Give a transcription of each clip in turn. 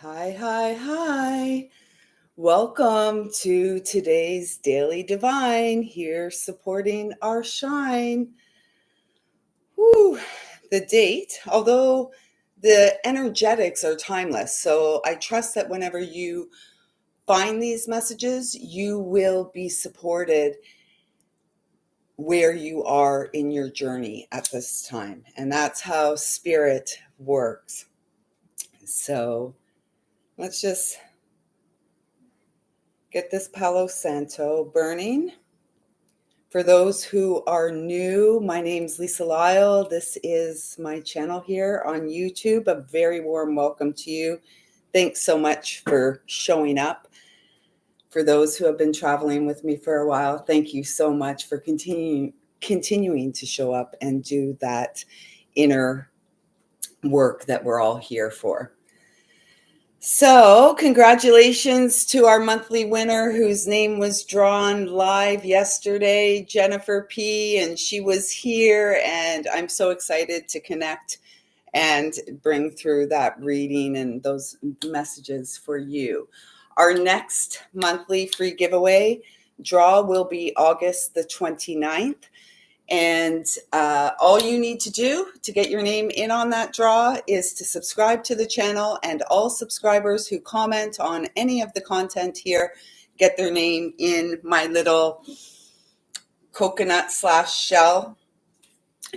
Hi, hi, hi. Welcome to today's Daily Divine, here supporting our shine. Whew, the date, although the energetics are timeless. So I trust that whenever you find these messages, you will be supported where you are in your journey at this time. And that's how spirit works. So let's just get this Palo Santo burning. For those who are new, my name's Lisa Lyle. This is my channel here on YouTube. A very warm welcome to you. Thanks so much for showing up. For those who have been traveling with me for a while, thank you so much for continuing to show up and do that inner work that we're all here for. So, congratulations to our monthly winner whose name was drawn live yesterday, Jennifer P. And she was here, and I'm so excited to connect and bring through that reading and those messages for you. Our next monthly free giveaway draw will be August the 29th. And all you need to do to get your name in on that draw is to subscribe to the channel, and all subscribers who comment on any of the content here get their name in my little coconut / shell.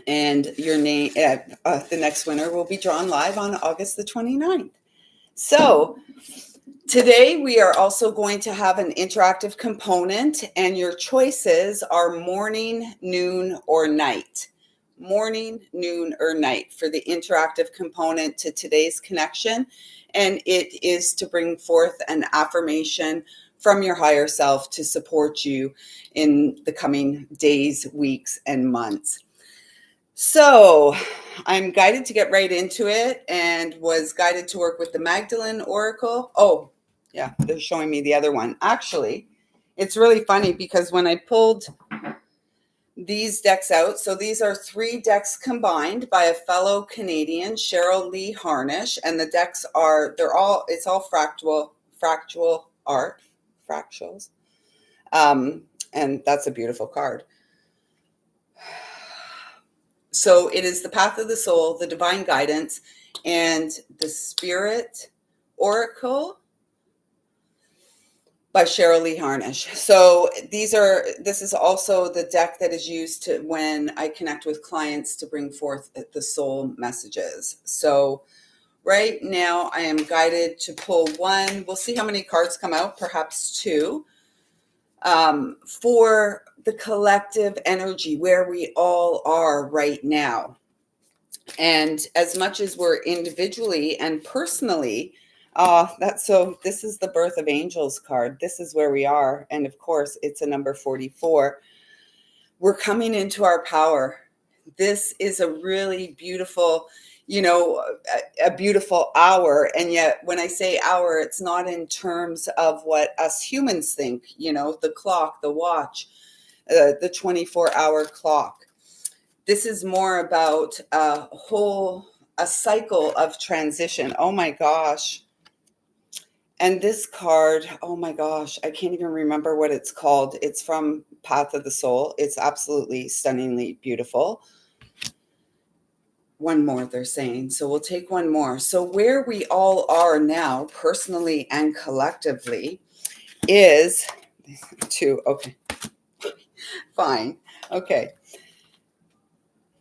And your name, the next winner will be drawn live on August the 29th. So today, we are also going to have an interactive component, and your choices are morning, noon, or night. Morning, noon, or night for the interactive component to today's connection. And it is to bring forth an affirmation from your higher self to support you in the coming days, weeks, and months. So I'm guided to get right into it, and was guided to work with the Magdalene Oracle. Oh, yeah, they're showing me the other one. Actually, it's really funny because when I pulled these decks out, so these are 3 decks combined by a fellow Canadian, Cheryl Lee Harnish, and the decks are, it's all fractal art, fractals. And that's a beautiful card. So it is the Path of the Soul, the Divine Guidance, and the Spirit Oracle by Cheryl Lee Harnish. So this is also the deck that is used to when I connect with clients to bring forth the soul messages. So right now I am guided to pull 1. We'll see how many cards come out, perhaps 2, for the collective energy where we all are right now. And as much as we're individually and personally, this is the Birth of Angels card. This is where we are. And of course, it's a number 44. We're coming into our power. This is a really beautiful, a beautiful hour. And yet when I say hour, it's not in terms of what us humans think, the clock, the watch, the 24-hour clock. This is more about a cycle of transition. Oh my gosh. And this card, oh my gosh, I can't even remember what it's called. It's from Path of the Soul. It's absolutely stunningly beautiful. One more, they're saying. So we'll take one more. So where we all are now, personally and collectively, is 2. Okay. Fine. Okay.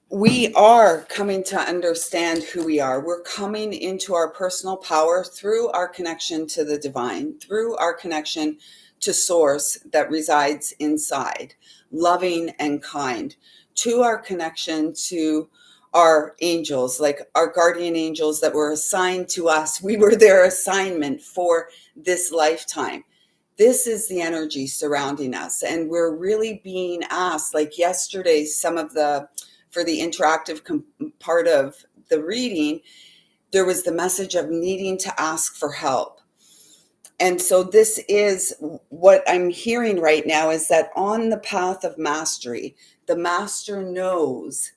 We are coming to understand who we are. We're coming into our personal power through our connection to the divine, through our connection to source that resides inside, loving and kind, to our connection to our angels, like our guardian angels that were assigned to us. We were their assignment for this lifetime. This is the energy surrounding us. And we're really being asked, like yesterday, for the interactive part of the reading, there was the message of needing to ask for help. And so this is what I'm hearing right now, is that on the path of mastery, the master knows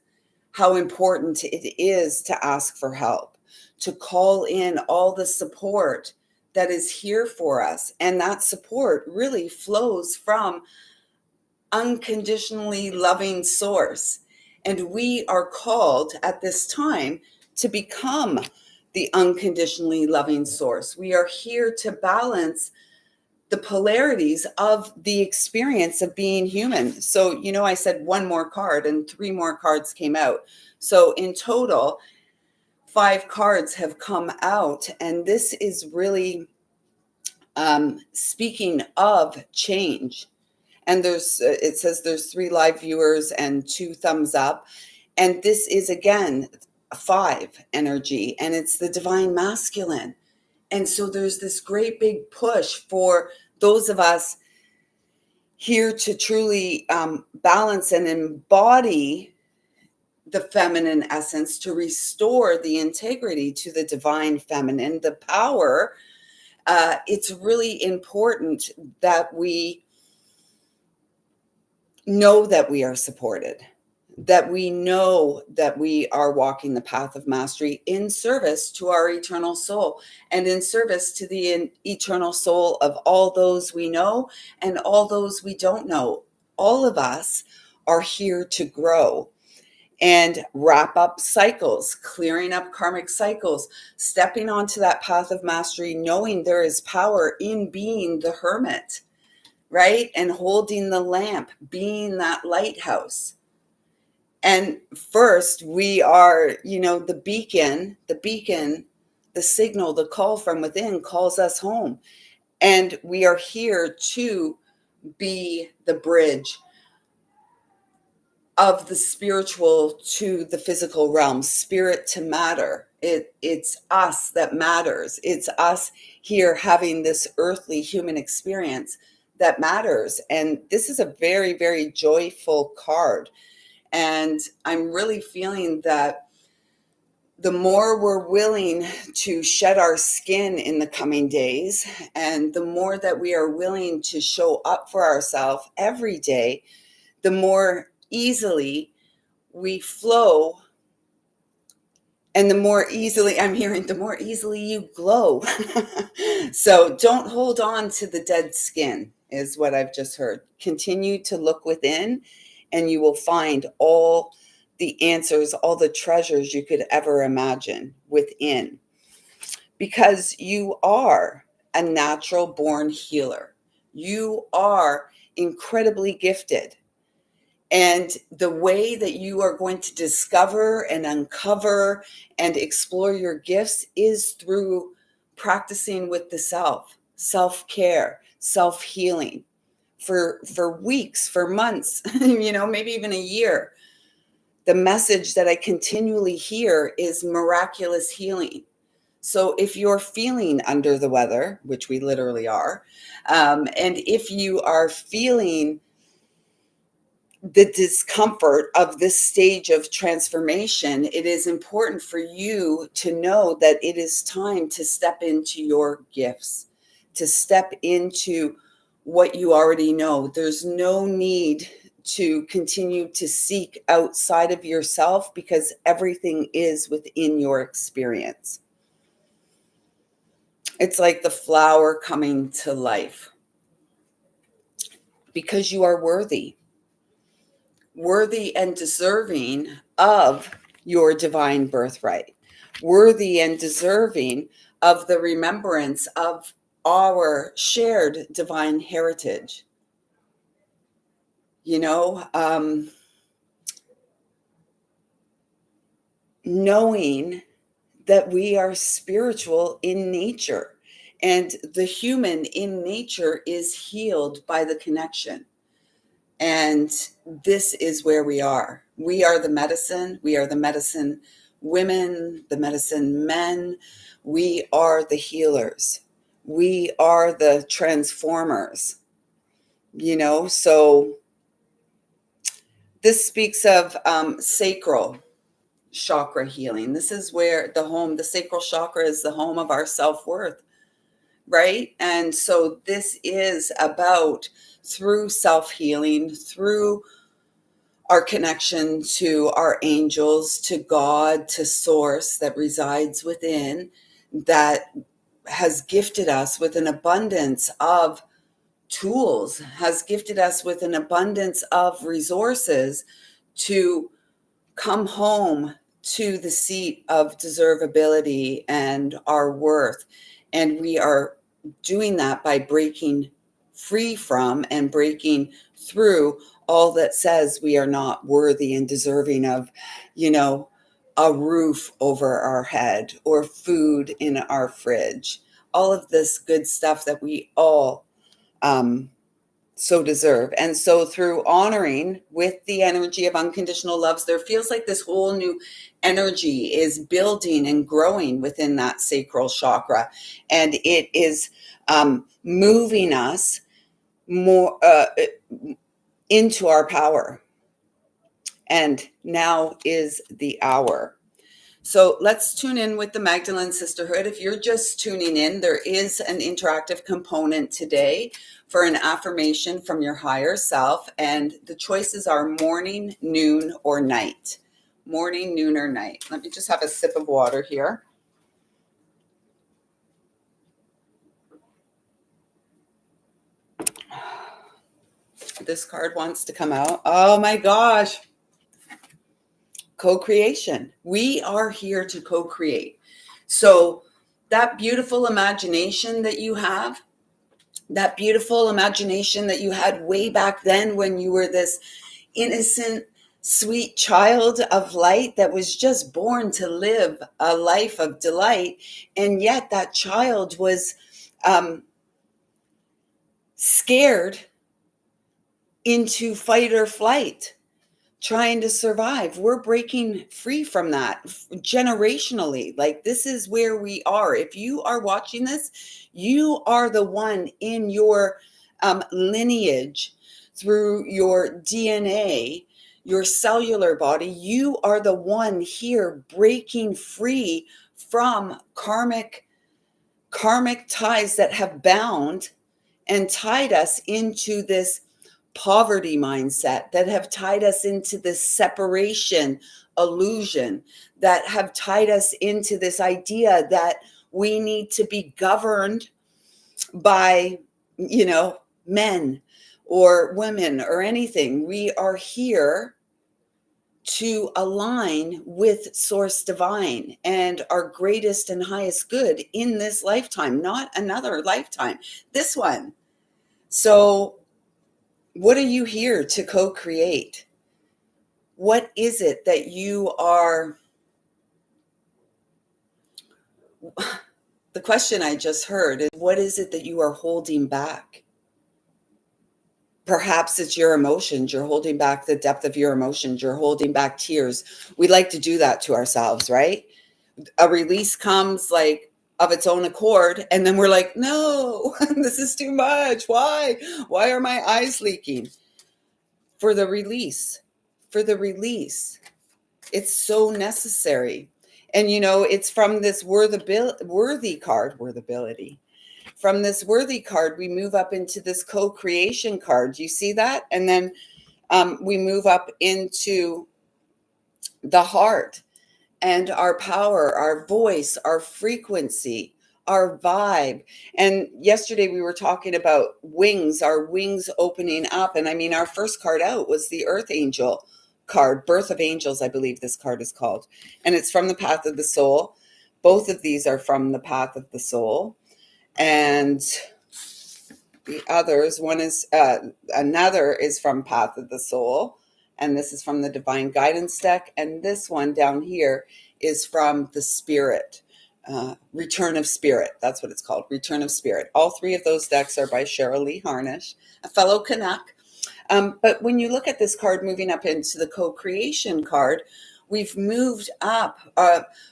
how important it is to ask for help, to call in all the support that is here for us. And that support really flows from unconditionally loving source. And we are called at this time to become the unconditionally loving source. We are here to balance the polarities of the experience of being human. So, I said one more card and three more cards came out. So in total, 5 cards have come out. And this is really speaking of change. And it says there's 3 live viewers and 2 thumbs up. And this is, again, 5 energy, and it's the divine masculine. And so there's this great big push for those of us here to truly balance and embody the feminine essence, to restore the integrity to the divine feminine, the power. It's really important that we know that we are supported, that we know that we are walking the path of mastery in service to our eternal soul and in service to the eternal soul of all those we know and all those we don't know. All of us are here to grow and wrap up cycles, clearing up karmic cycles, stepping onto that path of mastery, knowing there is power in being the hermit, right? And holding the lamp, being that lighthouse. And first, we are, the beacon, the signal, the call from within calls us home. And we are here to be the bridge of the spiritual to the physical realm, spirit to matter. It's us that matters. It's us here having this earthly human experience that matters. And this is a very, very joyful card. And I'm really feeling that the more we're willing to shed our skin in the coming days, and the more that we are willing to show up for ourselves every day, the more easily we flow. And the more easily, I'm hearing, the more easily you glow. So don't hold on to the dead skin, is what I've just heard. Continue to look within, and you will find all the answers, all the treasures you could ever imagine within. Because you are a natural born healer. You are incredibly gifted. And the way that you are going to discover and uncover and explore your gifts is through practicing with the self-care, self-healing for weeks, for months, maybe even a year. The message that I continually hear is miraculous healing. So if you're feeling under the weather, which we literally are, and if you are feeling the discomfort of this stage of transformation, it is important for you to know that it is time to step into your gifts, to step into what you already know. There's no need to continue to seek outside of yourself, because everything is within your experience. It's like the flower coming to life, because you are worthy and deserving of your divine birthright, worthy and deserving of the remembrance of our shared divine heritage. Knowing that we are spiritual in nature, and the human in nature is healed by the connection. And this is where we are. We are the medicine. We are the medicine women, the medicine men. We are the healers. We are the transformers. So this speaks of sacral chakra healing. This is where the sacral chakra is the home of our self-worth, right? And so this is about, through self-healing, through our connection to our angels, to God, to source that resides within, that has gifted us with an abundance of tools, has gifted us with an abundance of resources to come home to the seat of deservability and our worth. And we are doing that by breaking free from and breaking through all that says we are not worthy and deserving of, a roof over our head or food in our fridge. All of this good stuff that we all so deserve. And so through honoring with the energy of unconditional loves, there feels like this whole new energy is building and growing within that sacral chakra. And it is moving us more into our power. And now is the hour. So let's tune in with the Magdalene Sisterhood. If you're just tuning in, there is an interactive component today for an affirmation from your higher self. And the choices are morning, noon, or night. Morning, noon, or night. Let me just have a sip of water here. This card wants to come out. Oh my gosh. Co-creation. We are here to co-create. So that beautiful imagination that you have, that beautiful imagination that you had way back then when you were this innocent, sweet child of light that was just born to live a life of delight. And yet that child was scared into fight or flight, trying to survive. We're breaking free from that generationally. Like, this is where we are. If you are watching this, you are the one in your lineage, through your DNA, your cellular body. You are the one here breaking free from karmic ties that have bound and tied us into this poverty mindset, that have tied us into this separation illusion, that have tied us into this idea that we need to be governed by, men or women or anything. We are here to align with Source Divine and our greatest and highest good in this lifetime, not another lifetime, this one. So what are you here to co-create? What is it that you are? The question I just heard is, what is it that you are holding back? Perhaps it's your emotions. You're holding back the depth of your emotions. You're holding back tears. We like to do that to ourselves, right? A release comes like of its own accord, and then we're like, no, this is too much. Why are my eyes leaking? For the release. It's so necessary. And it's from this worthy card, worthability. From this worthy card, we move up into this co-creation card. Do you see that? And then we move up into the heart and our power, our voice, our frequency, our vibe. And yesterday we were talking about wings, our wings opening up. And I mean, our first card out was the Earth Angel card, Birth of Angels, I believe this card is called. And it's from the Path of the Soul. Both of these are from the Path of the Soul. And the others, another is from Path of the Soul. And this is from the Divine Guidance deck. And this one down here is from the Spirit, Return of Spirit. That's what it's called, Return of Spirit. All three of those decks are by Cheryl Lee Harnish, a fellow Canuck. But when you look at this card moving up into the co-creation card, we've moved up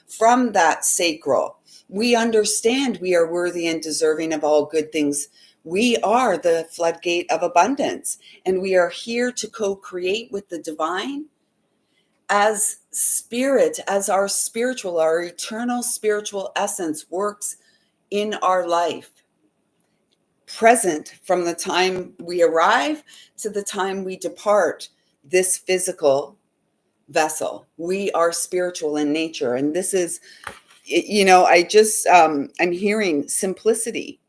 from that sacral. We understand we are worthy and deserving of all good things. We are the floodgate of abundance, and we are here to co-create with the divine as spirit, as our eternal spiritual essence works in our life. Present from the time we arrive to the time we depart this physical vessel. We are spiritual in nature, and this is I'm hearing simplicity.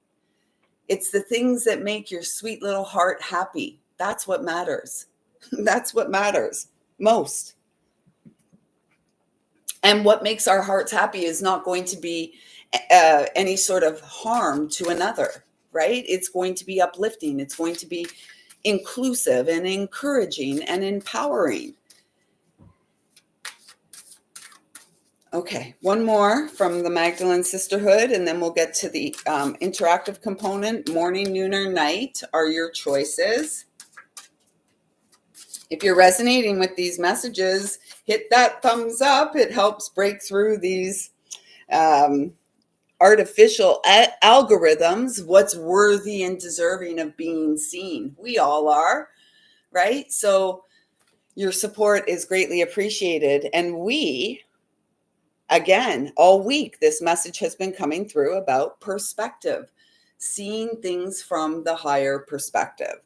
It's the things that make your sweet little heart happy. That's what matters. That's what matters most. And what makes our hearts happy is not going to be any sort of harm to another, right? It's going to be uplifting. It's going to be inclusive and encouraging and empowering. Okay, one more from the Magdalene Sisterhood, and then we'll get to the interactive component. Morning, noon, or night are your choices. If you're resonating with these messages, hit that thumbs up. It helps break through these artificial algorithms. What's worthy and deserving of being seen? We all are, right? So your support is greatly appreciated. And again, all week, this message has been coming through about perspective, seeing things from the higher perspective,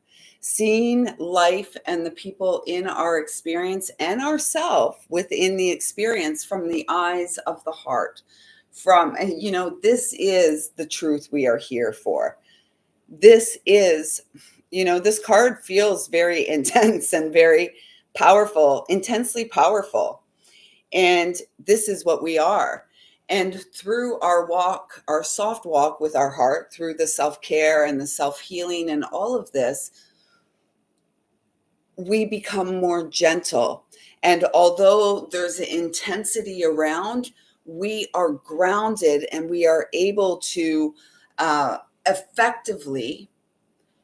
seeing life and the people in our experience and ourselves within the experience from the eyes of the heart. This is the truth we are here for. This is, this card feels very intense and very powerful, intensely powerful. And this is what we are. And through our walk, our soft walk with our heart, through the self-care and the self-healing and all of this, we become more gentle. And although there's an intensity around, we are grounded and we are able to effectively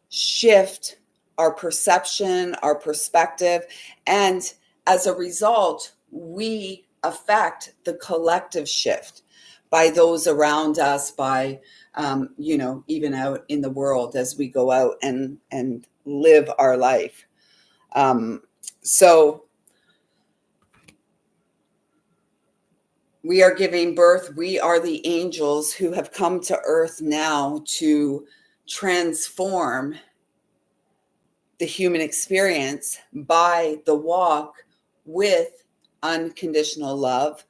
shift our perception, our perspective. And as a result, we affect the collective shift by those around us, by, even out in the world as we go out and live our life. So we are giving birth. We are the angels who have come to earth now to transform the human experience by the walk with unconditional love,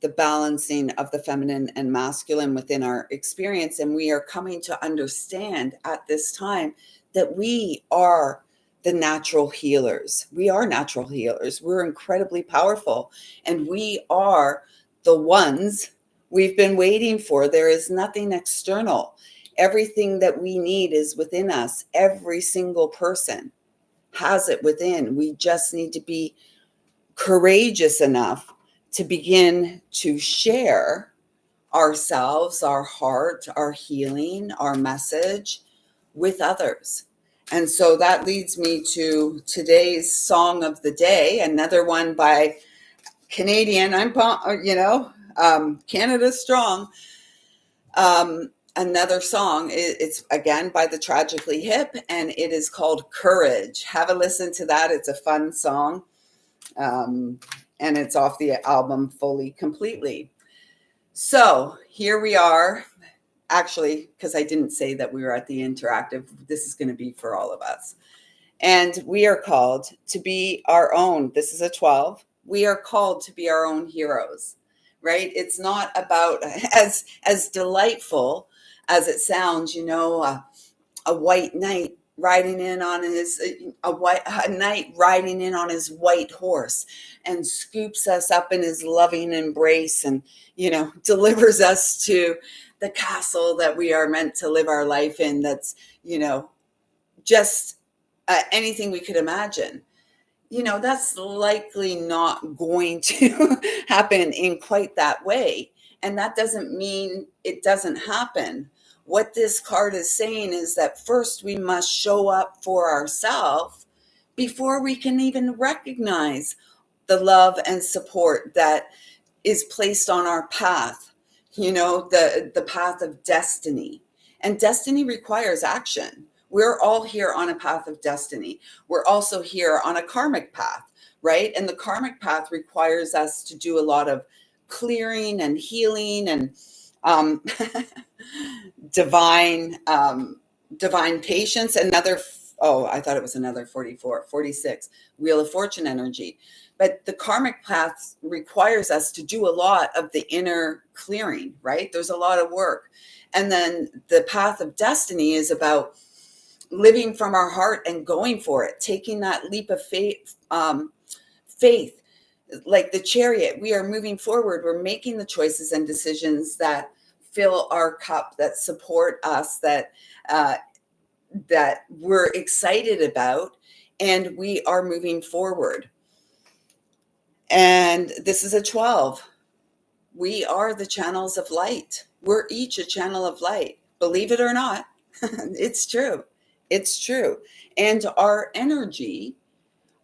the balancing of the feminine and masculine within our experience. And we are coming to understand at this time that we are the natural healers. We are natural healers. We're incredibly powerful, and we are the ones we've been waiting for. There is nothing external. Everything that we need is within us. Every single person has it within. We just need to be courageous enough to begin to share ourselves, our heart, our healing, our message with others. And so that leads me to today's song of the day, another one by Canadian. Canada Strong. Another song, it's again by the Tragically Hip, and it is called Courage. Have a listen to that. It's a fun song. And it's off the album Fully Completely. So here we are. Actually, because I didn't say that we were at the interactive, this is going to be for all of us. And we are called to be our own. This is a 12. We are called to be our own heroes, right? It's not about, as delightful as it sounds, a white knight riding in on a knight riding in on his white horse and scoops us up in his loving embrace and, delivers us to the castle that we are meant to live our life in. That's, just anything we could imagine. That's likely not going to happen in quite that way. And that doesn't mean it doesn't happen. What this card is saying is that first we must show up for ourselves before we can even recognize the love and support that is placed on our path, the path of destiny. And destiny requires action. We're all here on a path of destiny. We're also here on a karmic path, right? And the karmic path requires us to do a lot of clearing and healing and divine patience. I thought it was another 46, Wheel of Fortune energy. But the karmic path requires us to do a lot of the inner clearing, right? There's a lot of work. And then the path of destiny is about living from our heart and going for it, taking that leap of faith, faith, like the chariot. We are moving forward. We're making the choices and decisions that fill our cup, that support us, that we're excited about, and we are moving forward. And this is a 12. We are the channels of light. We're each a channel of light. Believe it or not, it's true. It's true. And our energy,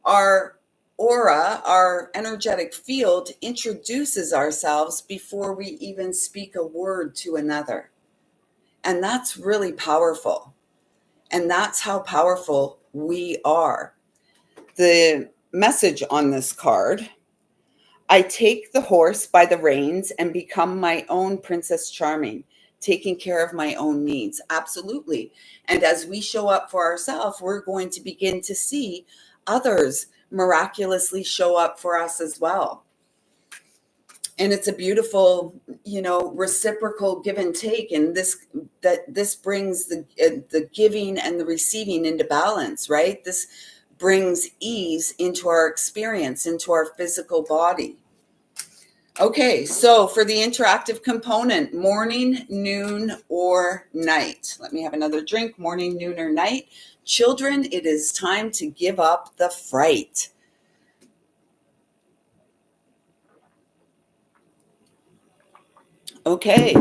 our aura, our energetic field introduces ourselves before we even speak a word to another. And that's really powerful. And that's how powerful we are. The message on this card: I take the horse by the reins and become my own Princess Charming, taking care of my own needs. Absolutely. And as we show up for ourselves, we're going to begin to see others miraculously show up for us as well. And it's a beautiful, reciprocal give and take. And this brings the giving and the receiving into balance, right? This brings ease into our experience, into our physical body. Okay, so for the interactive component, morning, noon, or night. Let me have another drink. Morning, noon, or night. Children, it is time to give up the fright. Okay,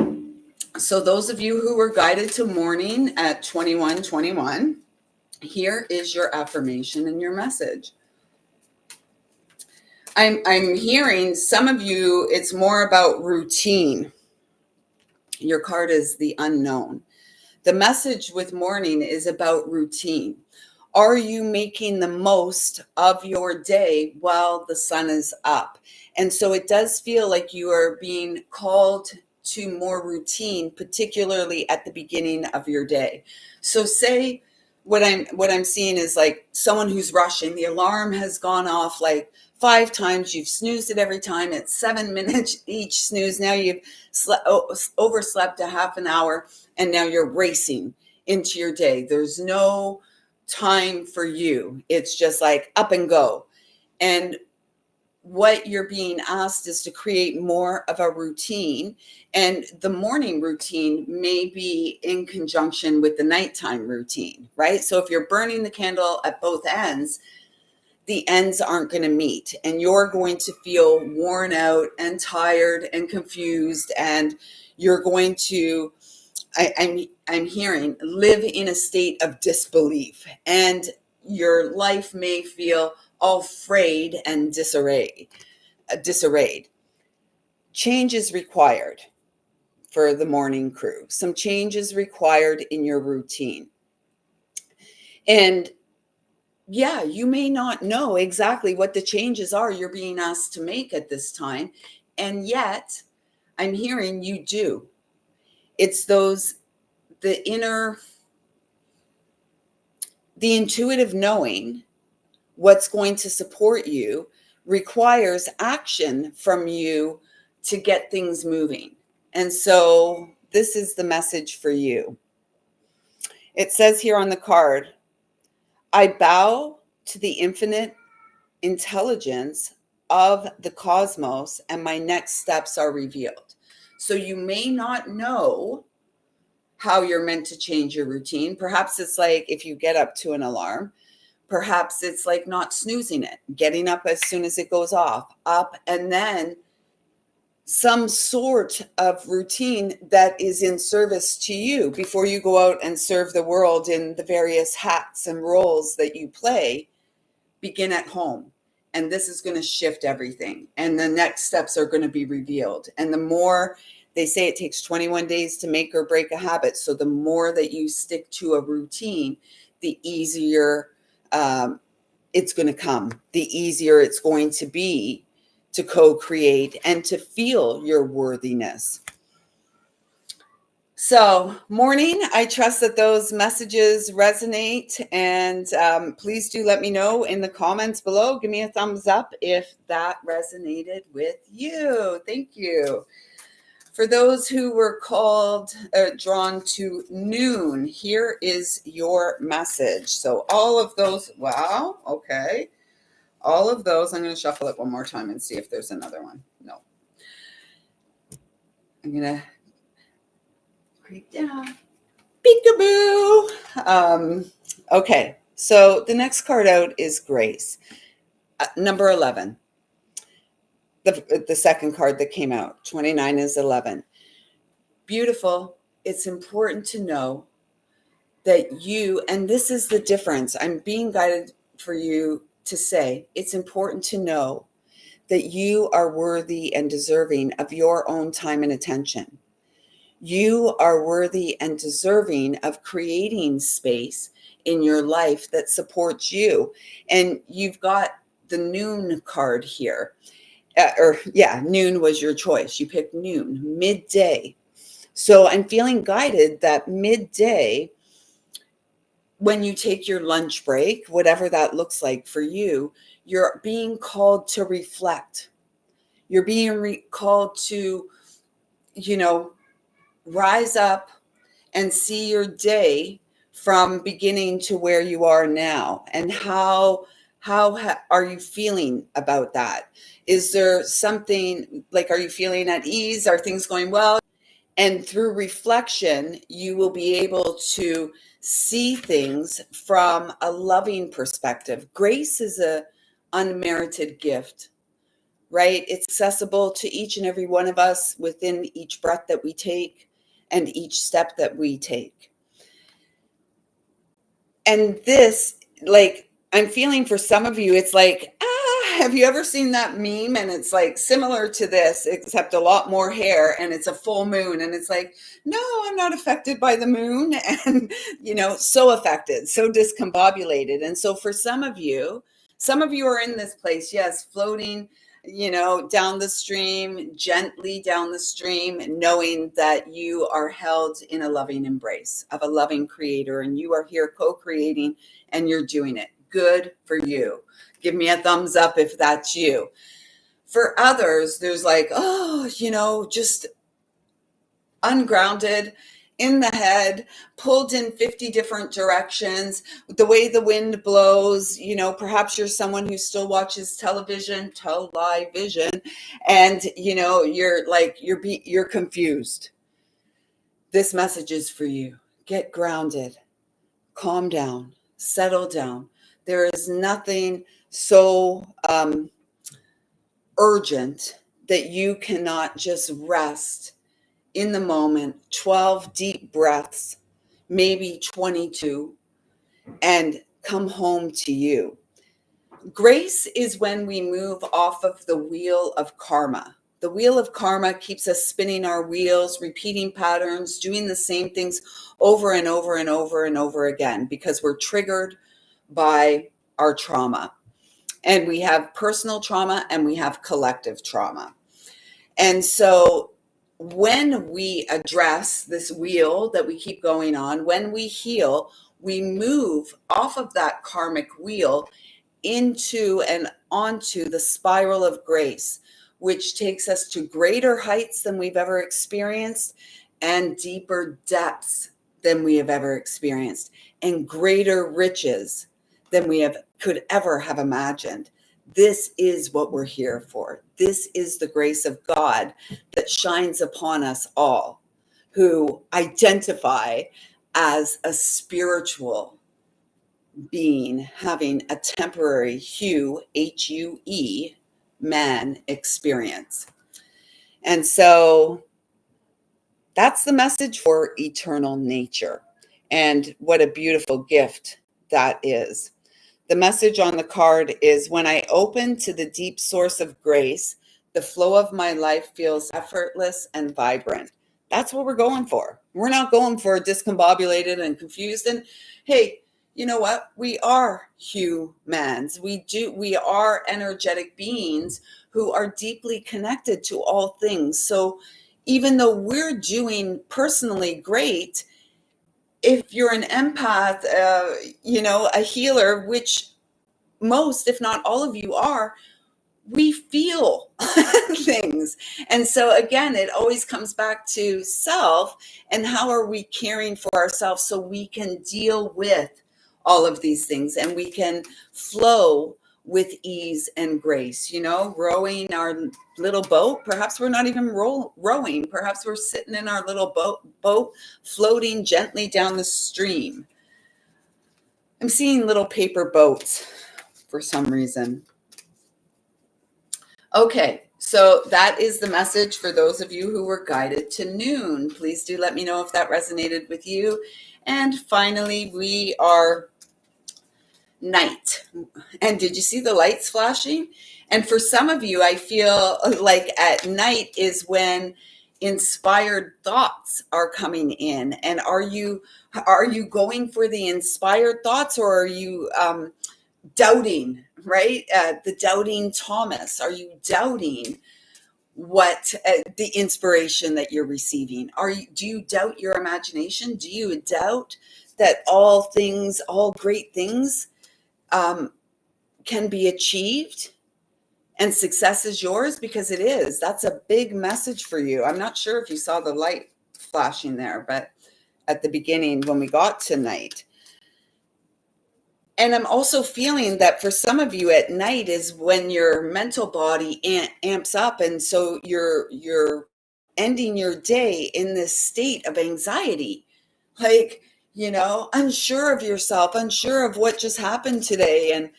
so those of you who were guided to morning at 2121, here is your affirmation and your message. I'm hearing some of you, it's more about routine. Your card is the unknown. The message with morning is about routine. Are you making the most of your day while the sun is up? And so it does feel like you are being called to more routine, particularly at the beginning of your day. So say what I'm seeing is like someone who's rushing. The alarm has gone off like 5 times. You've snoozed it every time. It's 7 minutes each snooze. Now you've overslept a half an hour, and now you're racing into your day. There's no time for you. It's just like up and go. And what you're being asked is to create more of a routine. And the morning routine may be in conjunction with the nighttime routine, right? So if you're burning the candle at both ends, the ends aren't going to meet, and you're going to feel worn out and tired and confused, and you're going to, I'm hearing, live in a state of disbelief, and your life may feel all frayed and disarrayed. Change is required for the morning crew. Some change is required in your routine. And yeah, you may not know exactly what the changes are you're being asked to make at this time. And yet, I'm hearing you do. It's the intuitive knowing what's going to support you requires action from you to get things moving. And so this is the message for you. It says here on the card, I bow to the infinite intelligence of the cosmos, and my next steps are revealed. So you may not know how you're meant to change your routine. Perhaps it's like if you get up to an alarm, perhaps it's like not snoozing it, getting up as soon as it goes off, up, and then some sort of routine that is in service to you before you go out and serve the world in the various hats and roles that you play. Begin at home. And this is going to shift everything. And the next steps are going to be revealed. And the more, they say it takes 21 days to make or break a habit. So the more that you stick to a routine, the easier it's going to come, the easier it's going to be to co-create and to feel your worthiness. So, morning. I trust that those messages resonate, and please do let me know in the comments below. Give me a thumbs up if that resonated with you. Thank you. For those who were drawn to noon, here is your message. So, all of those, wow, okay. All of those, I'm going to shuffle it one more time and see if there's another one. No. I'm going to creep down. Peekaboo. Okay, so the next card out is Grace. Number 11. The second card that came out. 29 is 11. Beautiful. It's important to know that you, and this is the difference. I'm being guided for you to say, it's important to know that you are worthy and deserving of your own time and attention. You are worthy and deserving of creating space in your life that supports you. And you've got the noon card here. Noon was your choice. You picked noon, midday. So I'm feeling guided that midday, when you take your lunch break, whatever that looks like for you, you're being called to reflect. You're being called to, rise up and see your day from beginning to where you are now. And how are you feeling about that? Is there something like, are you feeling at ease? Are things going well? And through reflection, you will be able to see things from a loving perspective. Grace is an unmerited gift, right? It's accessible to each and every one of us within each breath that we take and each step that we take. And this, like, I'm feeling for some of you, it's like, have you ever seen that meme? And it's like similar to this, except a lot more hair, and it's a full moon. And it's like, no, I'm not affected by the moon. And, so affected, so discombobulated. And so for some of you are in this place, yes, floating, down the stream, gently down the stream, knowing that you are held in a loving embrace of a loving creator, and you are here co-creating, and you're doing it. Good for you. Give me a thumbs up if that's you. For others, there's like, just ungrounded, in the head, pulled in 50 different directions, the way the wind blows. Perhaps you're someone who still watches television, and you're confused. This message is for you. Get grounded, calm down, settle down. There is nothing so urgent that you cannot just rest in the moment, 12 deep breaths, maybe 22, and come home to you. Grace is when we move off of the wheel of karma. The wheel of karma keeps us spinning our wheels, repeating patterns, doing the same things over and over and over and over again, because we're triggered by our trauma. And we have personal trauma and we have collective trauma. And so when we address this wheel that we keep going on, when we heal, we move off of that karmic wheel into and onto the spiral of grace, which takes us to greater heights than we've ever experienced, and deeper depths than we have ever experienced, and greater riches than we could ever have imagined. This is what we're here for. This is the grace of God that shines upon us all who identify as a spiritual being having a temporary H-U-E, man experience. And so that's the message for eternal nature. And what a beautiful gift that is. The message on the card is, when I open to the deep source of grace, the flow of my life feels effortless and vibrant. That's what we're going for. We're not going for discombobulated and confused. And hey, you know what? We are humans. We are energetic beings who are deeply connected to all things. So even though we're doing personally great, if you're an empath, a healer, which most, if not all of you are, we feel things. And so again, it always comes back to self, and how are we caring for ourselves so we can deal with all of these things and we can flow with ease and grace, rowing our little boat. Perhaps we're not even rowing. Perhaps we're sitting in our little boat floating gently down the stream. I'm seeing little paper boats for some reason. Okay, so that is the message for those of you who were guided to noon. Please do let me know if that resonated with you. And finally, we are night. And did you see the lights flashing? And for some of you, I feel like at night is when inspired thoughts are coming in. And are you going for the inspired thoughts, or are you doubting, right? The doubting Thomas. Are you doubting what the inspiration that you're receiving? Do you doubt your imagination? Do you doubt that all great things can be achieved and success is yours? Because it is. That's a big message for you. I'm not sure if you saw the light flashing there, but at the beginning when we got to night. And I'm also feeling that for some of you at night is when your mental body amps up. And so you're ending your day in this state of anxiety, like, unsure of yourself, unsure of what just happened today. And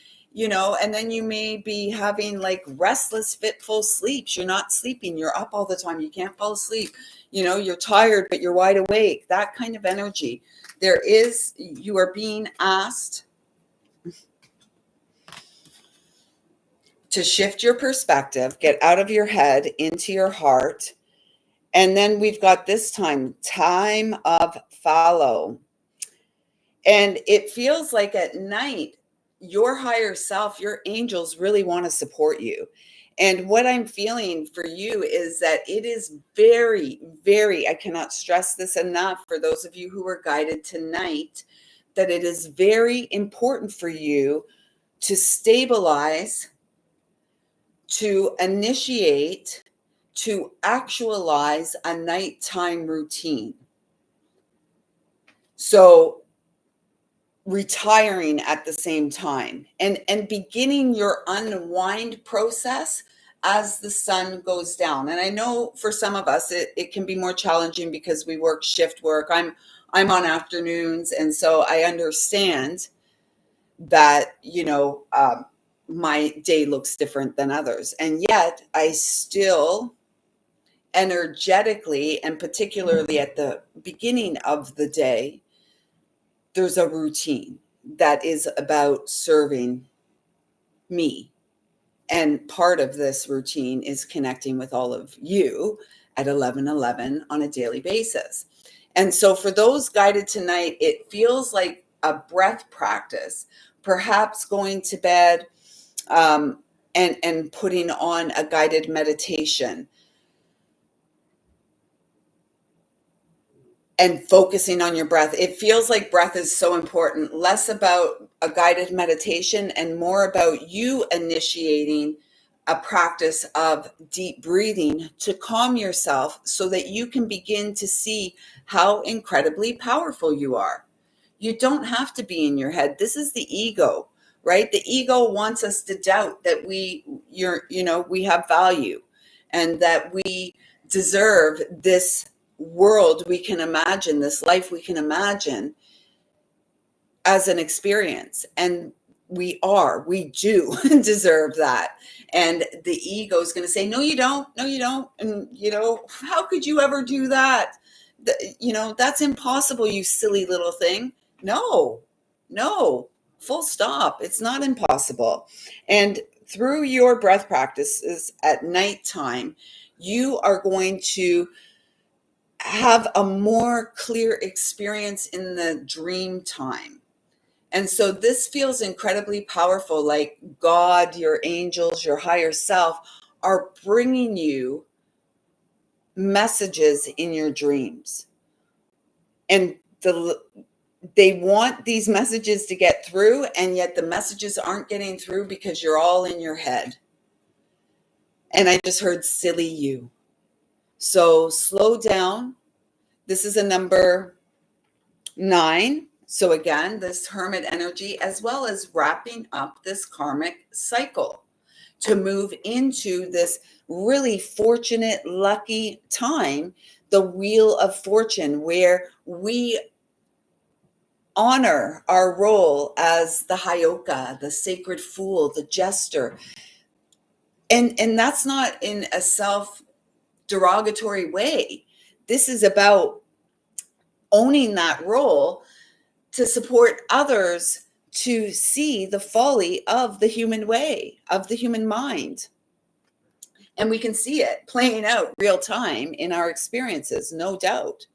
then you may be having like restless, fitful sleeps. You're not sleeping. You're up all the time. You can't fall asleep. You're tired, but you're wide awake. That kind of energy. You are being asked to shift your perspective, get out of your head into your heart. And then we've got this time of fallow. And it feels like at night, your higher self, your angels really want to support you. And what I'm feeling for you is that it is very, very, I cannot stress this enough for those of you who were guided tonight, that it is very important for you to stabilize, to initiate, to actualize a nighttime routine. So retiring at the same time and beginning your unwind process as the sun goes down. And I know for some of us it can be more challenging because we work shift work. I'm on afternoons, and so I understand that my day looks different than others, and yet I still energetically, and particularly at the beginning of the day, there's a routine that is about serving me. And part of this routine is connecting with all of you at 11:11 on a daily basis. And so for those guided tonight, it feels like a breath practice, perhaps going to bed and putting on a guided meditation and focusing on your breath. It feels like breath is so important, less about a guided meditation and more about you initiating a practice of deep breathing to calm yourself so that you can begin to see how incredibly powerful you are. You don't have to be in your head. This is the ego, right? The ego wants us to doubt that we have value and that we deserve this world we can imagine, this life we can imagine as an experience. And we do deserve that. And the ego is going to say, no, you don't. And, how could you ever do that? That's impossible, you silly little thing. No, full stop. It's not impossible. And through your breath practices at nighttime, you are going to have a more clear experience in the dream time. And so this feels incredibly powerful, like God, your angels, your higher self are bringing you messages in your dreams. And they want these messages to get through, and yet the messages aren't getting through because you're all in your head. And I just heard silly you. So slow down. This is a number 9. So again, this hermit energy, as well as wrapping up this karmic cycle to move into this really fortunate, lucky time, the wheel of fortune, where we honor our role as the Hayoka, the sacred fool, the jester. And that's not in a self-derogatory way. This is about owning that role to support others to see the folly of the human way, of the human mind. And we can see it playing out real time in our experiences, no doubt.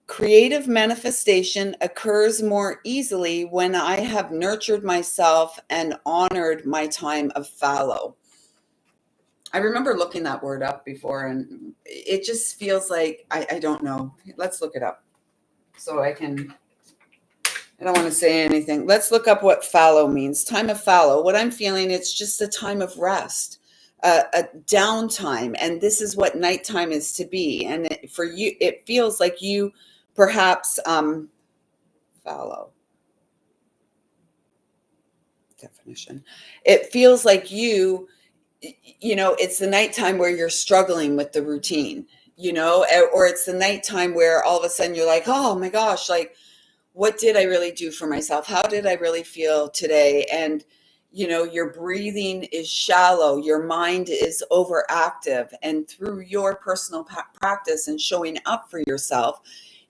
Creative manifestation occurs more easily when I have nurtured myself and honored my time of fallow. I remember looking that word up before, and it just feels like, I don't know. Let's look it up so I don't want to say anything. Let's look up what fallow means. Time of fallow. What I'm feeling, it's just a time of rest, a downtime. And this is what nighttime is to be. And for you, it feels like you perhaps fallow definition. It feels like you know, it's the nighttime where you're struggling with the routine, you know, or it's the nighttime where all of a sudden you're like, oh my gosh, like, what did I really do for myself? How did I really feel today? And, you know, your breathing is shallow, your mind is overactive. And through your personal practice and showing up for yourself,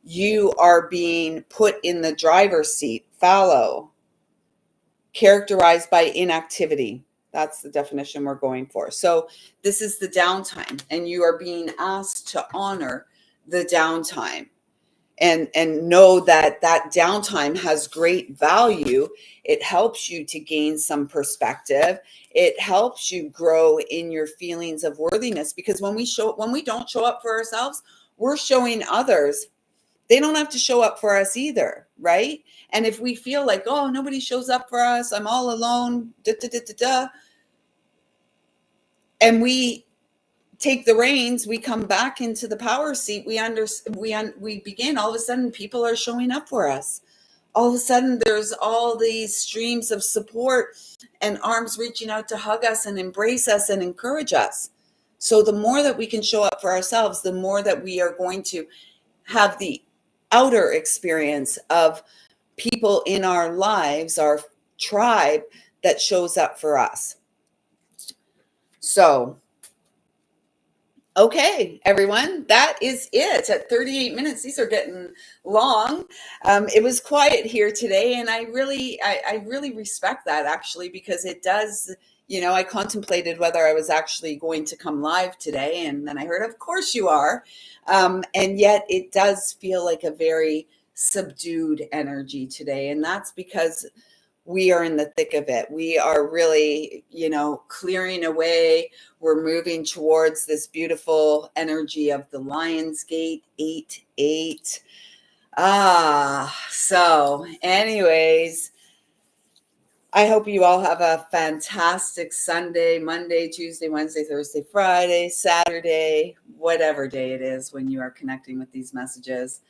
you are being put in the driver's seat, fallow, characterized by inactivity. That's the definition we're going for. So this is the downtime, and you are being asked to honor the downtime and know that that downtime has great value. It helps you to gain some perspective. It helps you grow in your feelings of worthiness, because when we don't show up for ourselves, we're showing others they don't have to show up for us either, right? And if we feel like, oh, nobody shows up for us, I'm all alone, and we take the reins, we come back into the power seat, we begin, all of a sudden people are showing up for us. All of a sudden there's all these streams of support and arms reaching out to hug us and embrace us and encourage us. So the more that we can show up for ourselves, the more that we are going to have the outer experience of people in our lives, our tribe, that shows up for us. So, okay, everyone, that is it at 38 minutes. These are getting long. It was quiet here today, and I really respect that, actually, because it does, you know, I contemplated whether I was actually going to come live today, and then I heard, of course you are. And yet it does feel like a very subdued energy today. And that's because we are in the thick of it. We are really, you know, clearing away. We're moving towards this beautiful energy of the Lion's Gate 8-8. So anyways, I hope you all have a fantastic Sunday, Monday, Tuesday, Wednesday, Thursday, Friday, Saturday, whatever day it is when you are connecting with these messages.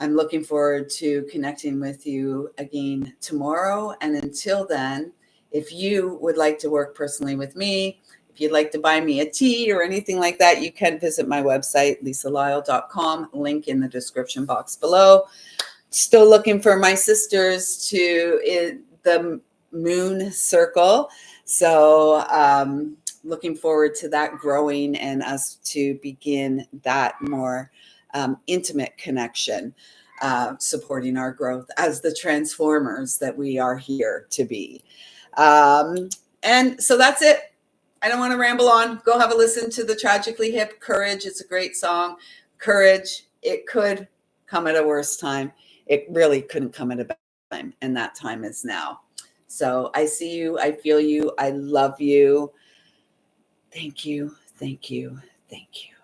I'm looking forward to connecting with you again tomorrow. And until then, if you would like to work personally with me, if you'd like to buy me a tea or anything like that, you can visit my website, lisalyle.com, link in the description box below. Still looking for my sisters to the moon circle. So looking forward to that growing and us to begin that more intimate connection, supporting our growth as the transformers that we are here to be. And so that's it. I don't want to ramble on. Go have a listen to the Tragically Hip Courage. It's a great song. Courage. It could come at a worse time. It really couldn't come at a bad time. And that time is now. So I see you. I feel you. I love you. Thank you. Thank you. Thank you.